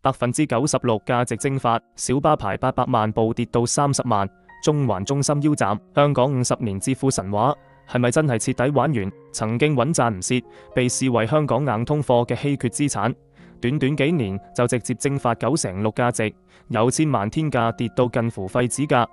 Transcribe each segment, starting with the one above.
96%價值蒸發，小巴牌800萬部跌到30萬，中環中心腰斬，香港50年致富神話係咪真係徹底玩完？曾經穩賺唔蝕，被視為香港硬通貨嘅稀缺資產，短短幾年就直接蒸發96%價值，有千萬天價跌到近乎廢紙價，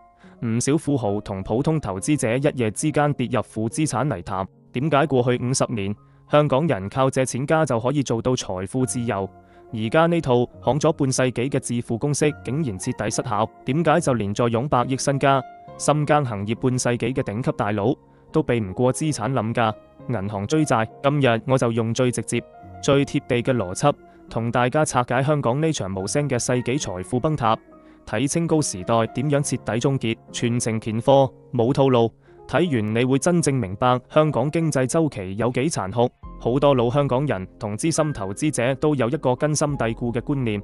唔少富豪同普通投資者一夜之間跌入負資產泥潭。點解過去50年香港人靠借錢家就可以做到財富自由？而家呢套行咗半世紀嘅致富公式竟然徹底失效，點解就連坐擁100億身家、深耕行業半世紀嘅頂級大佬都避唔過資產冧價、銀行追債？今日我就用最直接、最貼地嘅邏輯，同大家拆解香港呢場無聲嘅世紀財富崩塌，睇清高時代點樣徹底終結，全程乾貨冇套路。睇完你會真正明白香港經濟週期有幾殘酷。好多老香港人同資深投資者都有一個根深蒂固嘅觀念：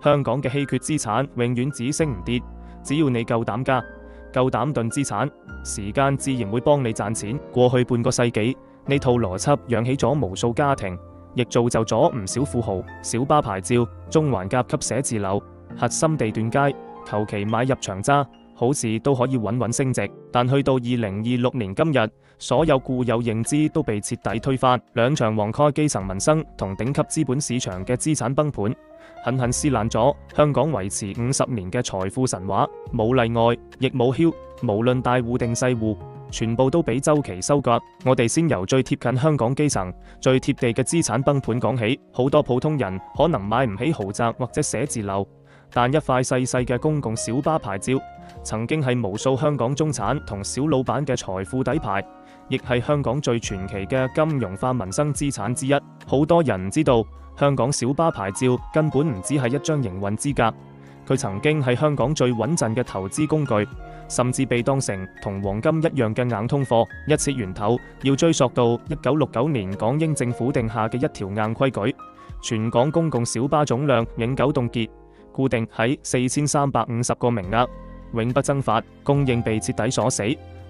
香港嘅稀缺資產永遠只升唔跌，只要你夠膽加、夠膽囤資產，時間自然會幫你賺錢。過去半個世紀，呢套邏輯養起咗無數家庭，亦造就咗唔少富豪。小巴牌照、中環甲級寫字樓、核心地段街，求其買入場揸，好似都可以穩穩升值。但去到2026年今日，所有固有認知都被徹底推翻，兩場橫開基層民生同頂級資本市場嘅資產崩盤，狠狠撕爛咗香港維持50年嘅財富神話。冇例外，亦冇僥，無論大戶定細戶，全部都俾週期收割。我哋先由最貼近香港基層、最貼地嘅資產崩盤講起。好多普通人可能買唔起豪宅或者寫字樓，但一塊細細嘅公共小巴牌照，曾經係無數香港中產同小老闆嘅財富底牌，亦係香港最傳奇嘅金融化民生資產之一。好多人唔知道，香港小巴牌照根本唔只係一張營運資格，佢曾經係香港最穩陣嘅投資工具，甚至被當成同黃金一樣嘅硬通貨。一切源頭要追溯到1969年港英政府定下嘅一條硬規矩：全港公共小巴總量永久凍結，固定喺4350個名額，永不增發，供應被徹底鎖死，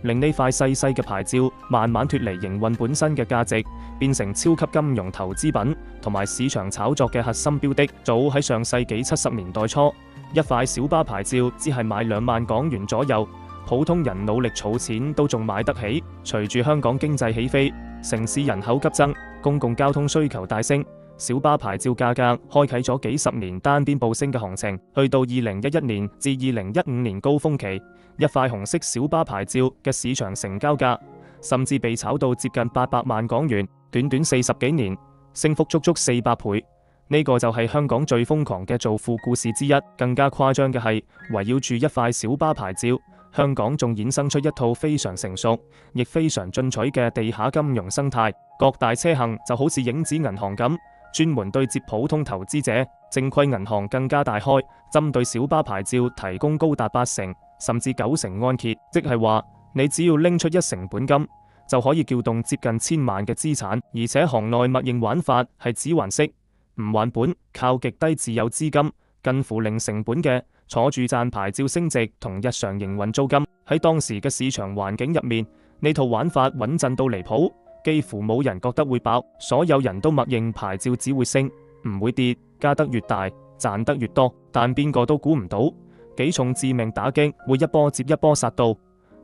令呢塊細細嘅牌照慢慢脫離營運本身嘅價值，變成超級金融投資品同埋市場炒作嘅核心標的。早喺上世紀70年代初，一塊小巴牌照只係買2萬港元左右，普通人努力儲錢都仲買得起。隨住香港經濟起飛，城市人口急增，公共交通需求大升，小巴牌照價格開啟咗幾十年單邊暴升嘅行情。去到2011年至2015年高峰期，一塊紅色小巴牌照嘅市場成交價甚至被炒到接近800萬港元，短短40幾年，升幅足足400倍。呢個就係香港最瘋狂嘅造富故事之一。更加誇張嘅係，圍繞住一塊小巴牌照，香港仲衍生出一套非常成熟亦非常進取嘅地下金融生態。各大車行就好似影子銀行咁，專門對接普通投資者。正規銀行更加大開，針對小巴牌照提供高達80%甚至90%按揭，即係話你只要拎出1成本金，就可以撬動接近1000萬嘅資產。而且行內默認玩法係只還息唔還本，靠極低自有資金，近乎零成本嘅坐住賺牌照升值同日常營運租金。喺當時嘅市場環境入面，呢套玩法穩陣到離譜，幾乎冇人覺得會爆。所有人都默認牌照只會升唔會跌，加得越大賺得越多。但邊個都估唔到，幾重致命打擊會一波接一波殺到，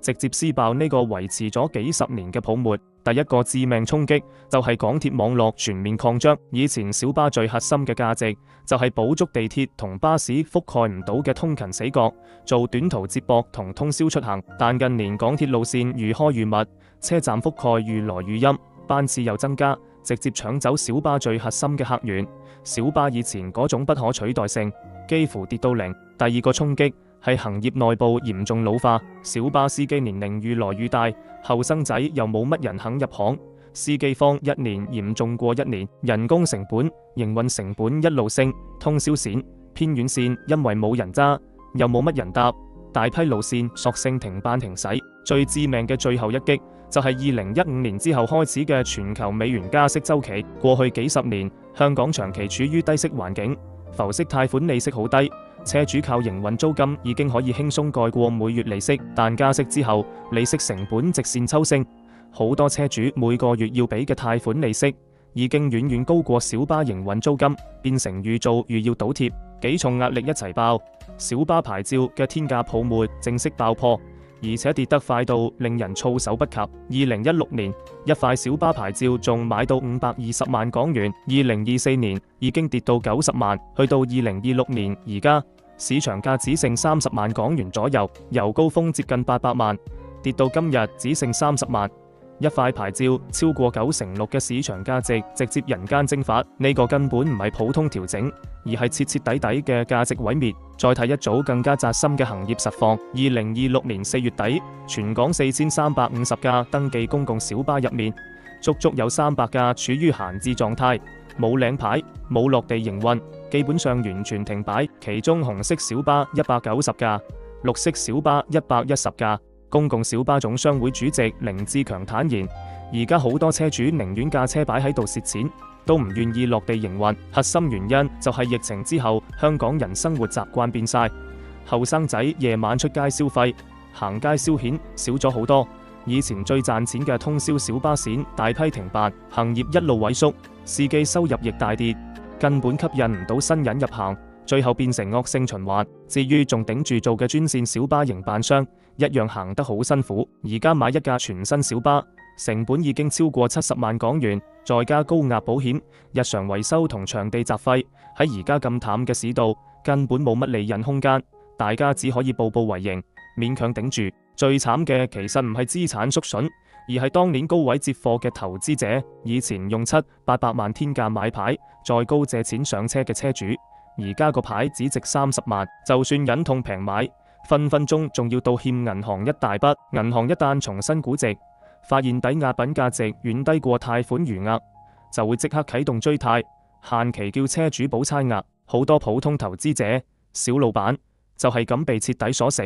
直接撕爆呢個維持咗幾十年嘅泡沫。第一個致命衝擊就係港鐵網絡全面擴張。以前小巴最核心嘅價值就係補足地鐵同巴士覆蓋唔到嘅通勤死角，做短途接駁同通宵出行。但近年港鐵路線愈開愈密，車站覆蓋愈來愈陰，班次又增加，直接搶走小巴最核心嘅客源。小巴以前嗰種不可取代性幾乎跌到零。第二個衝擊係行業內部嚴重老化，小巴司機年齡愈來愈大，後生仔又冇乜人肯入行，司機荒一年嚴重過一年，人工成本、營運成本一路升，通宵線、偏遠線因為冇人揸，又冇乜人搭，大批路線索性停辦停駛。最致命嘅最後一擊就係2015年之後開始嘅全球美元加息週期。過去幾十年，香港長期處於低息環境，浮息貸款利息好低，車主靠營運租金已經可以輕鬆蓋過每月利息。但加息之後，利息成本直線抽升，好多車主每個月要俾嘅貸款利息已經遠遠高過小巴營運租金，變成預做預要倒貼，幾重壓力一齊爆，小巴牌照嘅天價泡沫正式爆破，而且跌得快到令人措手不及。2016年一塊小巴牌照仲買到520萬港元，2024年已經跌到90萬，去到2026年而家市場價只剩30萬港元左右，由高峰接近800萬，跌到今日只剩30萬。一塊牌照超過96%嘅市場價值直接人間蒸發，呢個根本唔係普通調整，而係徹徹底底嘅價值毀滅。再睇一組更加扎心嘅行業實況，2026年4月底，全港4350架登記公共小巴入面，足足有300架處於閒置狀態，冇領牌，冇落地營運，基本上完全停擺。其中紅色小巴190架，綠色小巴110架。公共小巴總商會主席凌志強坦言，而家好多車主寧願架車擺喺度蝕錢，都唔願意落地營運。核心原因就係疫情之後，香港人生活習慣變晒，後生仔夜晚出街消費、行街消遣少咗好多。以前最賺錢嘅通宵小巴線大批停辦，行業一路萎縮，司機收入亦大跌，根本吸引唔到新人入行。最後變成惡性循環。至於仲頂住做嘅專線小巴營辦商，一樣行得好辛苦。而家買一架全新小巴，成本已經超過70萬港元，再加高額保險、日常維修同場地雜費，喺而家咁淡嘅市道，根本冇乜利潤空間。大家只可以步步為營，勉強頂住。最慘嘅其實唔係資產縮損，而係當年高位接貨嘅投資者，以前用700-800萬天價買牌，再高借錢上車嘅車主。而家個牌只值30萬，就算忍痛平買，分分鐘仲要倒欠銀行一大筆。銀行一旦重新估值，發現抵押品價值遠低過貸款餘額，就會即刻啟動追貸，限期叫車主補差額。好多普通投資者、小老闆就係咁被徹底鎖死，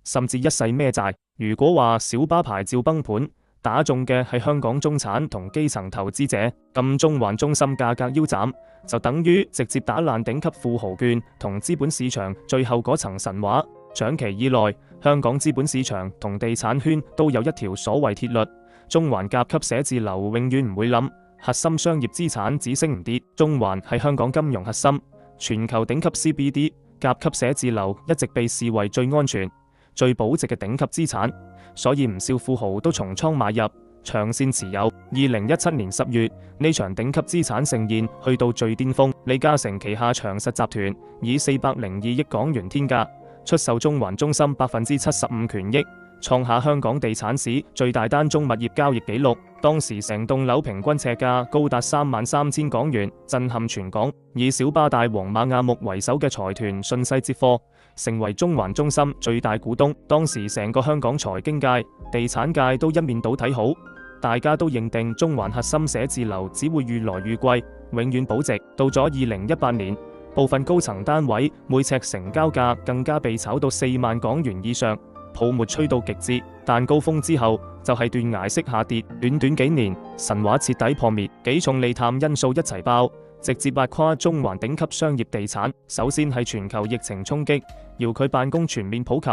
甚至一世孭債。如果話小巴牌照崩盤，打中嘅係香港中產同基層投資者，咁中環中心價格腰斬，就等於直接打爛頂級富豪券同資本市場最後嗰層神話。長期以來，香港資本市場同地產圈都有一條所謂鐵律：中環甲級寫字樓永遠唔會冧，核心商業資產只升唔跌。中環係香港金融核心，全球頂級 CBD， 甲級寫字樓一直被視為最安全、最保值嘅頂級資產，所以唔少富豪都重倉買入，長線持有。2017年10月，呢場頂級資產盛宴去到最巔峰，李嘉誠旗下長實集團以402億港元天價出售中環中心75%權益，創下香港地產史最大單宗物業交易紀錄。當時成棟樓平均尺價高達33000港元，震撼全港。以小巴大王馬亞木為首嘅財團順勢接貨，成為中環中心最大股東。當時成個香港財經界、地產界都一面倒睇好，大家都認定中環核心寫字樓只會越來越貴，永遠保值。到咗2018年，部分高層單位每尺成交價更加被炒到4萬港元以上，泡沫吹到極致。但高峰之後就係斷崖式下跌，短短幾年神話徹底破滅，幾重利淡因素一齊爆，直接壓垮中環頂級商業地產。首先係全球疫情衝擊，遙距辦公全面普及，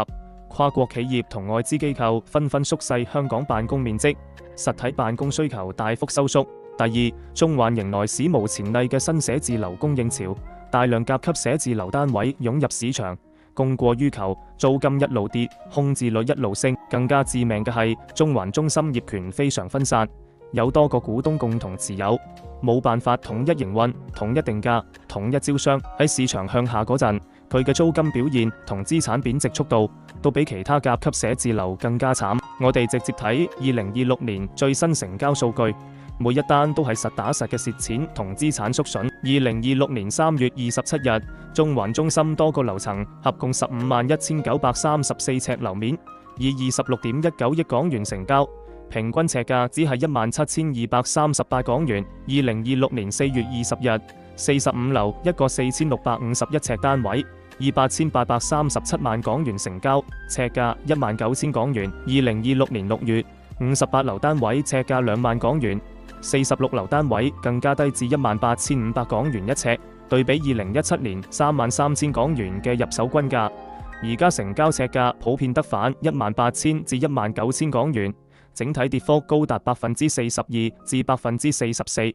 跨國企業同外資機構紛紛縮細香港辦公面積，實體辦公需求大幅收縮。第二，中環迎來史無前例嘅新寫字樓供應潮，大量甲級寫字樓單位湧入市場，供過於求，租金一路跌，空置率一路升。更加致命嘅係中環中心業權非常分散，有多個股東共同持有，冇辦法統一營運、統一定價、統一招商。喺市場向下嗰陣，佢嘅租金表現同資產貶值速度都比其他甲級寫字樓更加慘。我哋直接睇2026年最新成交數據，每一單都係實打實嘅蝕錢同資產縮損。2026年3月27日，中環中心多個樓層合共151934尺樓面，以26.19億港元成交，平均尺價只係17238港元。2026年4月20日，45樓一個4651尺單位，以8837萬港元成交，尺價19000港元。2026年6月，58樓單位尺價2萬港元，46樓單位更加低至18500港元一尺。對比2017年33000港元嘅入手均價，而家成交尺價普遍得返18000至19000港元，整體跌幅高達42%至44%。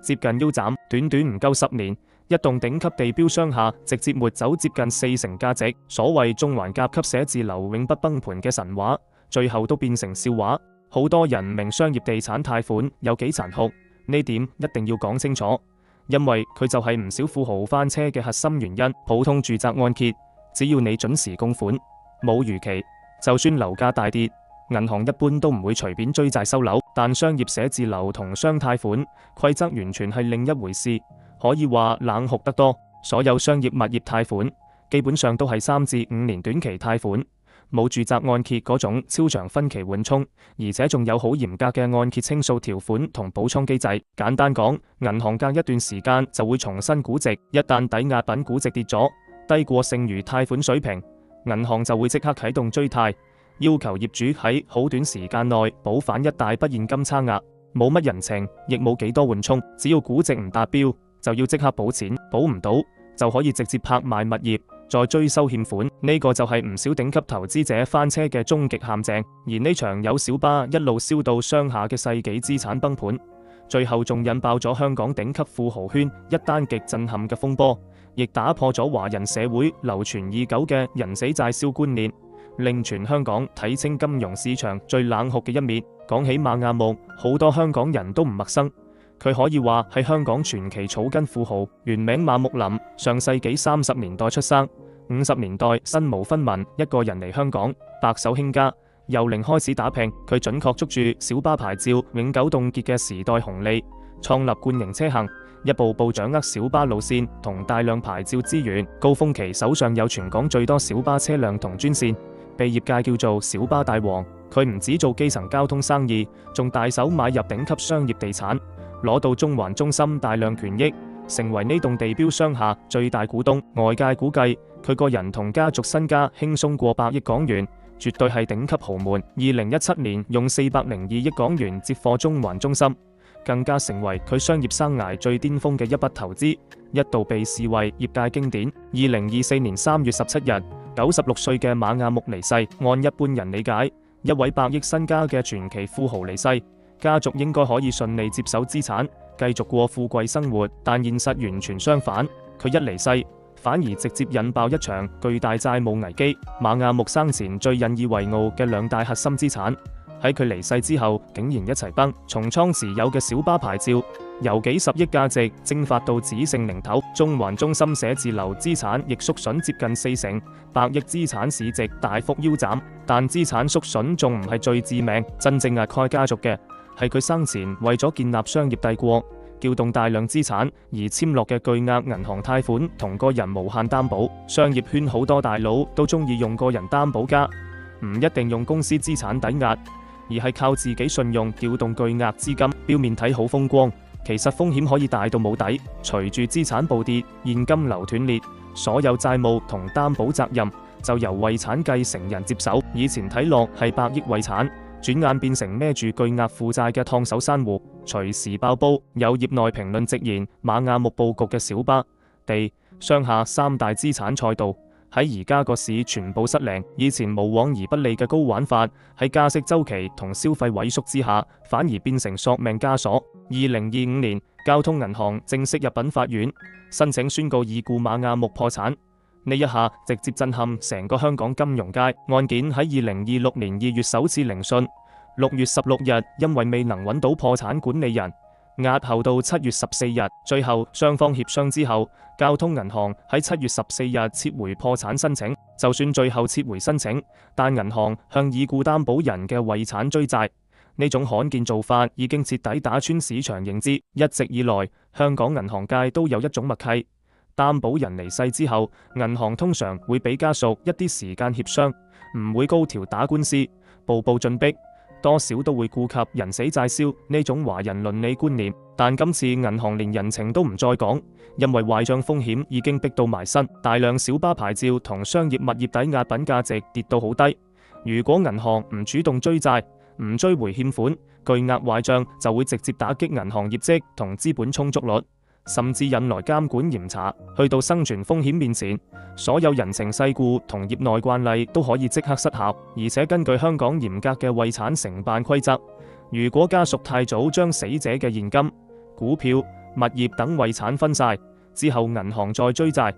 接近腰斬。短短唔夠10年，一棟頂級地標商廈直接抹走接近40%價值。所謂中環甲級寫字樓永不崩盤嘅神話，最後都變成笑話。好多人唔明商業地產貸款有幾殘酷，呢點一定要講清楚，因為佢就係唔少富豪翻車嘅核心原因。普通住宅按揭，只要你準時供款，冇逾期，就算樓價大跌，銀行一般都唔會隨便追債收樓。但商業寫字樓同商貸款規則完全係另一回事，可以話冷酷得多。所有商業物業貸款基本上都係3至5年短期貸款，冇住宅按揭嗰種超長分期緩衝，而且仲有好嚴格嘅按揭清數條款同補倉機制。簡單講，銀行隔一段時間就會重新估值，一旦抵押品估值跌咗，低過剩餘貸款水平，銀行就會即刻啟動追貸，要求業主喺好短時間內補返一大筆現金差額，冇乜人情，亦冇幾多緩衝，只要估值唔達標，就要即刻補錢，補唔到就可以直接拍賣物業，再追收欠款。呢個就係唔少頂級投資者翻車嘅終極陷阱。而呢場有小巴一路燒到商廈嘅世紀資產崩盤，最後仲引爆咗香港頂級富豪圈一單極震撼嘅風波，亦打破咗華人社會流傳已久嘅人死債燒觀念，令全香港睇清金融市場最冷酷嘅一面。講起馬亞木，好多香港人都唔陌生，佢可以話係香港傳奇草根富豪，原名馬木林，上世紀30年代出生，50年代身無分文，一個人嚟香港，白手興家，由零開始打拼。佢準確捉住小巴牌照永久凍結嘅時代紅利，創立冠營車行，一步步掌握小巴路線同大量牌照資源。高峰期手上有全港最多小巴車輛同專線，被業界叫做小巴大王。佢唔止做基層交通生意，仲大手買入頂級商業地產，攞到中環中心大量權益，成為呢棟地標商廈最大股東。外界估計佢個人同家族身家輕鬆過100億港元，絕對係頂級豪門。2017年用402億港元接貨中環中心，更加成為佢商業生涯最巔峰嘅一筆投資，一度被視為業界經典。2024年3月17日，96歲嘅馬亞木離世。按一般人理解，一位100億身家嘅傳奇富豪離世，家族應該可以順利接手資產，繼續過富貴生活。但現實完全相反，佢一離世，反而直接引爆一場巨大債務危機。馬亞木生前最引以為傲嘅2大核心資產，喺佢離世之後竟然一齊崩。重倉持有嘅小巴牌照由幾十億價值蒸發到只剩零頭，中環中心寫字樓資產亦縮損接近40%，100億資產市值大幅腰斬。但資產縮損仲唔係最致命，真正壓垮家族嘅係佢生前為咗建立商業帝國，調動大量資產而簽落嘅巨額銀行貸款同個人無限擔保。商業圈好多大佬都中意用個人擔保加，唔一定用公司資產抵押，而係靠自己信用調動巨額資金。表面睇好風光，其實風險可以大到冇底。隨住資產暴跌，現金流斷裂，所有債務同擔保責任就由遺產繼承人接手。以前睇落係100億遺產，轉眼變成孭住巨額負債嘅燙手山芋，隨時爆煲。有業內評論直言，馬亞木佈局嘅小巴、地、商廈3大資產賽道喺而家個市全部失靈。以前無往而不利嘅高玩法，喺加息週期同消費萎縮之下，反而變成索命枷鎖。2025年，交通銀行正式入稟法院，申請宣告已故馬亞木破產。呢一下直接震撼成個香港金融界。案件喺2026年2月首次聆訊，6月16日因為未能揾到破產管理人，押後到7月14日。最後雙方協商之後，交通銀行喺7月14日撤回破產申請。就算最後撤回申請，但銀行向已故擔保人嘅遺產追債，呢種罕見做法已經徹底打穿市場認知。一直以來，香港銀行界都有一種默契，擔保人離世之後，銀行通常會俾家屬一啲時間協商，唔會高調打官司，步步進逼，多少都會顧及人死債燒呢種華人倫理觀念。但今次銀行連人情都唔再講，因為壞賬風險已經逼到埋身，大量小巴牌照同商業物業抵押品價值跌到好低。如果銀行唔主動追債，唔追回欠款，巨額壞賬就會直接打擊銀行業績同資本充足率，甚至引來監管嚴查。去到生存風險面前，所有人情世故同業內慣例都可以即刻失效。而且根據香港嚴格嘅遺產承辦規則，如果家屬太早將死者嘅現金、股票、物業等遺產分晒之後，銀行再追債，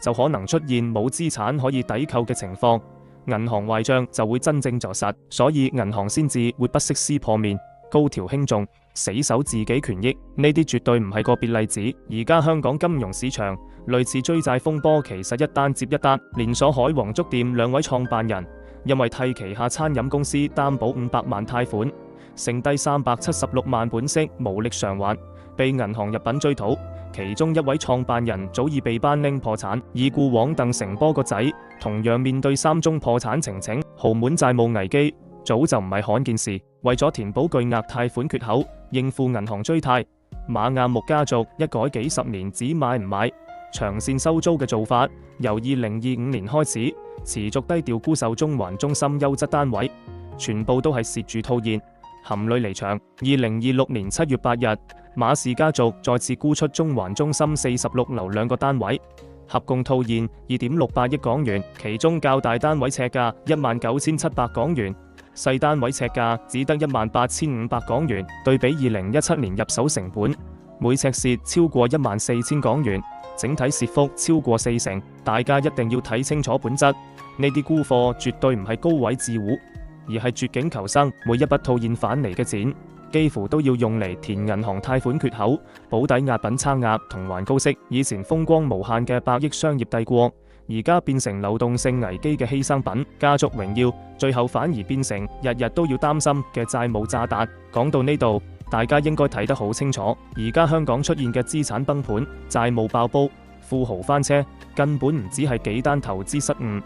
就可能出現冇資產可以抵扣嘅情況，銀行壞賬就會真正坐實，所以銀行先至會不惜撕破面，高調輕重，死守自己權益。呢啲絕對唔係個別例子，而家香港金融市場類似追債風波其實一單接一單。連鎖海皇粥店兩位創辦人因為替旗下餐飲公司擔保500萬貸款，剩低376萬本息無力償還，被銀行入稟追討。其中一位創辦人早已被頒令破產，已故往鄧成波個仔同樣面對3宗破產呈請，豪滿債務危機早就唔係罕見事。為咗填補巨額貸款缺口，應付銀行追貸，馬亞木家族一改幾十年只買唔買、長線收租嘅做法，由2025年開始持續低調沽售中環中心優質單位，全部都係蝕住套現，含淚離場。2026年7月8日，馬氏家族再次沽出中環中心46樓2個單位，合共套現2.68億港元，其中較大單位尺價19,700港元，細單位尺價只得18,500港元。對比2017年入手成本，每尺蝕超過14,000港元，整體蝕幅超過40%。大家一定要睇清楚本質，呢啲沽貨絕對唔係高位置戶，而係絕境求生。每一筆套現返嚟嘅錢，幾乎都要用嚟填銀行貸款缺口、保抵押品差額同還高息。以前風光無限嘅百億商業帝國，而家變成流動性危機嘅犧牲品。家族榮耀最後反而變成日日都要擔心嘅債務炸彈。講到呢度，大家應該睇得好清楚，而家香港出現嘅資產崩盤、債務爆煲、富豪翻車，根本唔只係幾單投資失誤，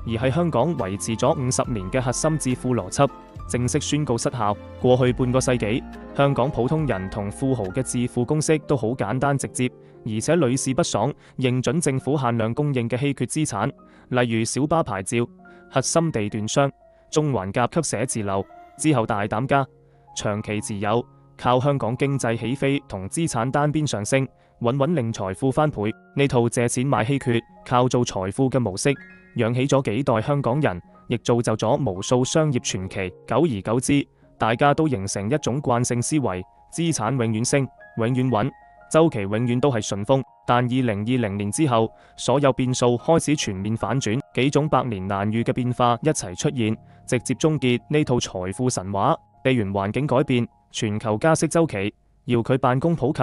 而係香港維持咗50年嘅核心致富邏輯正式宣告失效。過去半個世紀，香港普通人同富豪嘅致富公式都好簡單直接，而且屢試不爽，認準政府限量供應嘅稀缺資產，例如小巴牌照、核心地段商、中環甲級寫字樓，之後大膽加，長期持有，靠香港經濟起飛同資產單邊上升，穩穩令財富翻倍。呢套借錢買稀缺，靠做財富嘅模式，養起咗幾代香港人，亦造就咗無數商業傳奇。久而久之，大家都形成一種慣性思維，資產永遠升，永遠穩，週期永遠都係順風。但2020年之後，所有變數開始全面反轉，幾種百年難遇嘅變化一齊出現，直接終結呢套財富神話。地緣環境改變，全球加息週期，遙距辦公普及，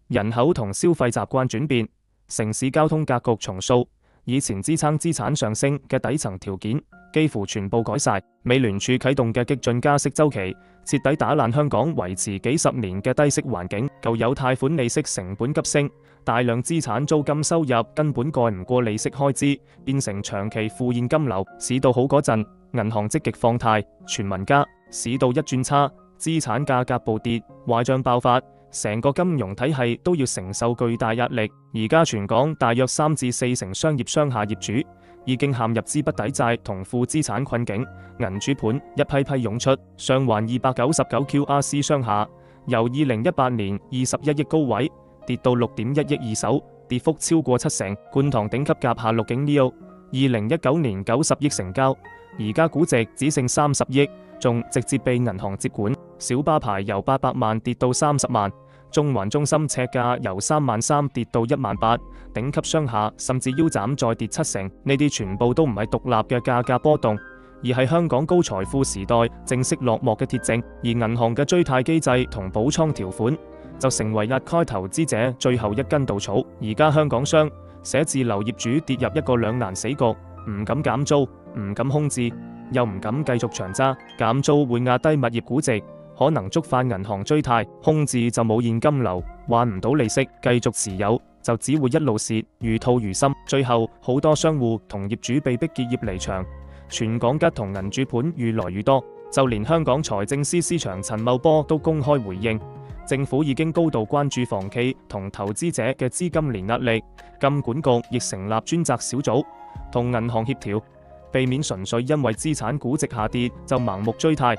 人口同消費習慣轉變，城市交通格局重塑，以前支撐資產上升嘅底層條件幾乎全部改晒。美聯儲啟動嘅激進加息週期，徹底打爛香港維持幾十年嘅低息環境。舊有貸款利息成本急升，大量資產租金收入根本蓋唔過利息開支，變成長期負現金流。市道好嗰陣，銀行積極放貸，全民加；市道一轉差，資產價格暴跌，壞賬爆發，成個金融體系都要承受巨大壓力。而家全港大約3至4成商業商廈業主已經陷入資不抵債同負資產困境，銀主盤一批批湧出。上環299 QRC 商廈由2018年21億高位跌到6.1億二手，跌幅超過70%。觀塘頂級甲廈綠景 Neo 2019年90億成交，而家估值只剩30億，仲直接被銀行接管。小巴牌由800萬跌到30萬，中環中心尺價由33000跌到18000，頂級商廈甚至腰斬再跌70%。呢啲全部都唔係獨立嘅價格波動，而係香港高財富時代正式落幕嘅鐵證。而銀行嘅追貸機制同補倉條款就成為壓開投資者最後一根稻草。而家香港商、寫字樓業主跌入一個兩難死局，唔敢減租，唔敢空置，又唔敢繼續長揸。減租會壓低物業估值，可能觸發銀行追貸；空置就冇現金流，還唔到利息，繼續持有就只會一路蝕，如吐如深。最後好多商戶同業主被逼結業離場，全港吉同銀主盤越來越多。就連香港財政司司長陳茂波都公開回應，政府已經高度關注房企同投資者嘅資金鏈壓力，金管局亦成立專責小組同銀行協調，避免純粹因為資產估值下跌就盲目追貸，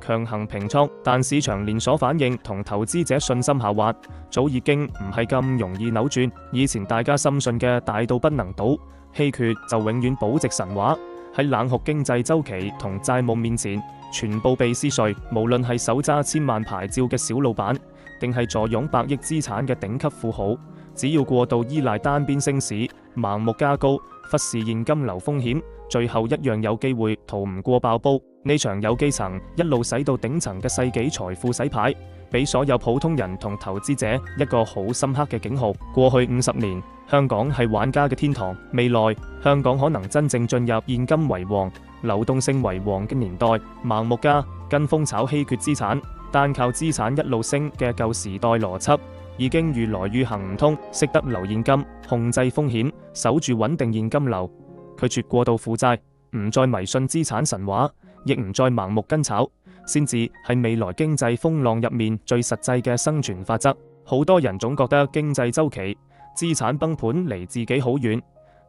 強行平倉。但市場連鎖反應同投資者信心下滑，早已經唔係咁容易扭轉。以前大家深信嘅大到不能倒、稀缺就永遠保值神話，喺冷酷經濟週期同債務面前，全部被撕碎。無論係手揸千萬牌照嘅小老闆，定係坐擁百億資產嘅頂級富豪。只要過度依賴單邊升市，盲目加高，忽視現金流風險，最後一樣有機會逃唔過爆煲。呢場由基層一路使到頂層嘅世紀財富洗牌，俾所有普通人同投資者一個好深刻嘅警號。過去50年，香港係玩家嘅天堂，未來香港可能真正進入現金為王、流動性為王嘅年代。盲目加跟風炒稀缺資產，單靠資產一路升嘅舊時代邏輯已經越來越行唔通。識得留現金，控制風險，守住穩定現金流，拒絕過度負債，唔再迷信資產神話，亦唔再盲目跟炒，先至係未來經濟風浪入面最實際嘅生存法則。好多人總覺得經濟週期、資產崩盤離自己好遠，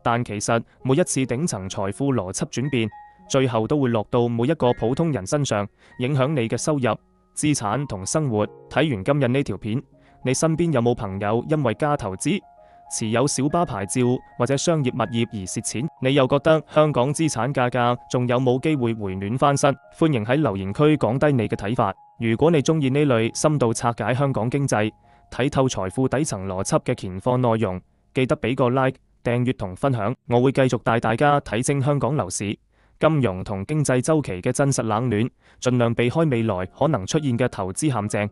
但其實每一次頂層財富邏輯轉變，最後都會落到每一個普通人身上，影響你嘅收入、資產同生活。睇完今日呢條片，你身邊有冇朋友因為加投資、持有小巴牌照或者商業物業而蝕錢？你又覺得香港資產價格仲有冇機會回暖翻身？歡迎喺留言區講低你嘅睇法。如果你中意呢類深度拆解香港經濟、睇透財富底層邏輯嘅乾貨內容，記得俾個 like、訂閱同分享。我會繼續帶大家睇清香港樓市、金融同經濟週期嘅真實冷暖，盡量避開未來可能出現嘅投資陷阱。